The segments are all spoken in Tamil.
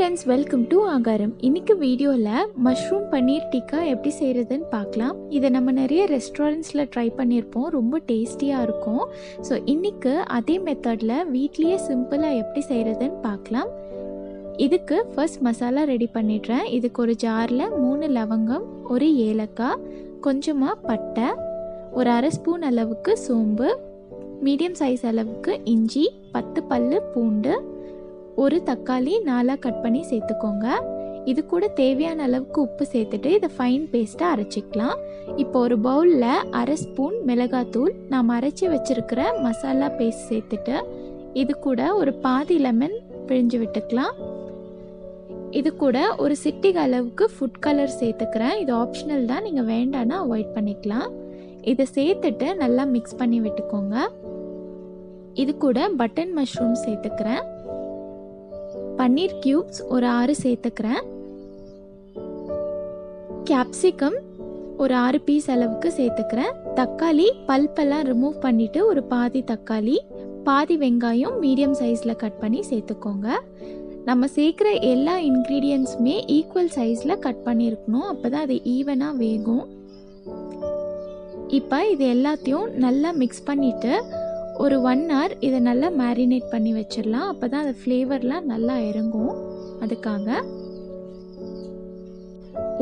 ஃப்ரெண்ட்ஸ், வெல்கம் டு ஆகாரம். இன்னைக்கு வீடியோவில் மஷ்ரூம் பன்னீர் டிக்கா எப்படி செய்கிறதுன்னு பார்க்கலாம். இதை நம்ம நிறைய ரெஸ்டாரண்ட்ஸில் ட்ரை பண்ணியிருப்போம், ரொம்ப டேஸ்டியாக இருக்கும். ஸோ இன்றைக்கு அதே மெத்தடில் வீட்லேயே சிம்பிளாக எப்படி செய்கிறதுன்னு பார்க்கலாம். இதுக்கு ஃபர்ஸ்ட் மசாலா ரெடி பண்ணிடுறேன். இதுக்கு ஒரு ஜாரில் 3 லவங்கம், ஒரு ஏலக்காய், கொஞ்சமாக பட்டை, ஒரு அரை ஸ்பூன் அளவுக்கு சோம்பு, மீடியம் சைஸ் அளவுக்கு இஞ்சி, 10 பல்லு பூண்டு, ஒரு தக்காளி 4 கட் பண்ணி சேர்த்துக்கோங்க. இது கூட தேவையான அளவுக்கு உப்பு சேர்த்துட்டு இதை ஃபைன் பேஸ்ட்டாக அரைச்சிக்கலாம். இப்போ ஒரு பவுலில் அரை ஸ்பூன் மிளகாத்தூள், நாம் அரைச்சி வச்சுருக்கிற மசாலா பேஸ்ட் சேர்த்துட்டு இது கூட ஒரு பாதி லெமன் பிழிஞ்சு விட்டுக்கலாம். இது கூட ஒரு சிட்டிகை அளவுக்கு ஃபுட் கலர் சேர்த்துக்கிறேன். இது ஆப்ஷனல் தான், நீங்கள் வேண்டான்னா அவாய்ட் பண்ணிக்கலாம். இதை சேர்த்துட்டு நல்லா மிக்ஸ் பண்ணி விட்டுக்கோங்க. இது கூட பட்டன் மஷ்ரூம் சேர்த்துக்கிறேன். பன்னீர் கியூப்ஸ் ஒரு 6 சேர்த்துக்கிறேன். கேப்சிகம் ஒரு 6 பீஸ் அளவுக்கு சேர்த்துக்கிறேன். தக்காளி பல்பெல்லாம் ரிமூவ் பண்ணிவிட்டு ஒரு பாதி தக்காளி, பாதி வெங்காயம் மீடியம் சைஸில் கட் பண்ணி சேர்த்துக்கோங்க. நம்ம சேர்க்குற எல்லா இன்க்ரீடியன்ஸுமே ஈக்குவல் சைஸில் கட் பண்ணியிருக்கணும், அப்போ தான் அது ஈவனாக வேகும். இப்போ இது எல்லாத்தையும் நல்லா மிக்ஸ் பண்ணிவிட்டு ஒரு 1 hour இதை நல்லா மேரினேட் பண்ணி வச்சிடலாம். அப்போ தான் அது ஃப்ளேவர்லாம் நல்லா இறங்கும். அதுக்காக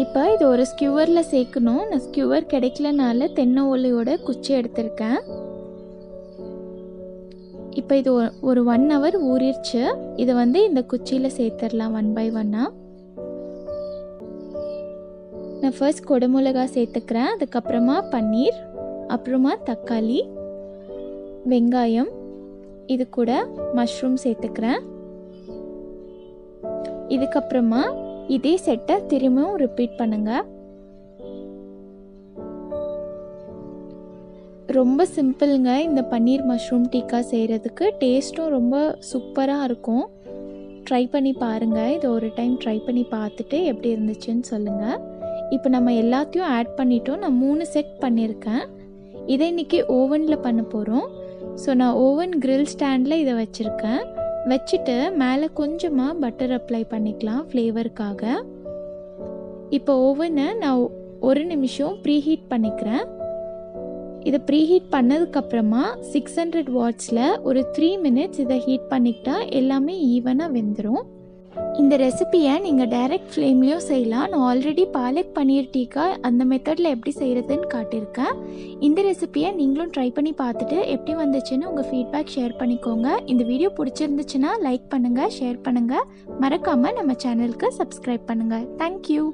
இப்போ இது ஒரு ஸ்கியூவரில் சேர்க்கணும். நான் ஸ்கியூவர் கிடைக்கலனால தென்னை ஓலையோட குச்சி எடுத்திருக்கேன். இப்போ இது ஒரு 1 hour ஊறிடுச்சு. இதை இந்த குச்சியில் சேர்த்துடலாம் 1 by 1. நான் ஃபர்ஸ்ட் குடமிளகா சேர்த்துக்கிறேன். அதுக்கப்புறமா பன்னீர், அப்புறமா தக்காளி, வெங்காயம், இது கூட மஷ்ரூம் சேர்த்துக்கிறேன். இதுக்கப்புறமா இதே செட்டை திரும்பவும் ரிப்பீட் பண்ணுங்க. ரொம்ப சிம்பிளுங்க இந்த பன்னீர் மஷ்ரூம் டிக்கா செய்கிறதுக்கு. டேஸ்ட்டும் ரொம்ப சூப்பராக இருக்கும். ட்ரை பண்ணி பாருங்கள். இதை ஒரு டைம் ட்ரை பண்ணி பார்த்துட்டு எப்படி இருந்துச்சுன்னு சொல்லுங்கள். இப்போ நம்ம எல்லாத்தையும் ஆட் பண்ணிட்டோம். நான் 3 செட் பண்ணியிருக்கேன். இதை இன்றைக்கி ஓவனில் பண்ண போகிறோம். ஸோ நான் ஓவன் கிரில் ஸ்டாண்டில் இதை வச்சுருக்கேன். வச்சுட்டு மேலே கொஞ்சமாக பட்டர் அப்ளை பண்ணிக்கலாம் ஃப்ளேவருக்காக. இப்போ ஓவனை நான் 1 நிமிஷம் ப்ரீஹீட் பண்ணிக்கிறேன். இதை ப்ரீஹீட் பண்ணதுக்கப்புறமா 600 வாட்ஸில் ஒரு 3 minutes இதை ஹீட் பண்ணிக்கிட்டா எல்லாமே ஈவனாக வெந்துடும். இந்த ரெசிபியை நீங்கள் டைரக்ட் ஃப்ளேம்லேயும் செய்யலாம். நான் ஆல்ரெடி பாலக் பன்னீர் டிக்கா அந்த மெத்தடில் எப்படி செய்கிறதுன்னு காட்டியிருக்கேன். இந்த ரெசிபியை நீங்களும் ட்ரை பண்ணி பார்த்துட்டு எப்படி வந்துச்சுன்னு உங்கள் ஃபீட்பேக் ஷேர் பண்ணிக்கோங்க. இந்த வீடியோ பிடிச்சிருந்துச்சுன்னா லைக் பண்ணுங்கள், ஷேர் பண்ணுங்கள். மறக்காமல் நம்ம சேனலுக்கு சப்ஸ்கிரைப் பண்ணுங்கள். தேங்க்யூ.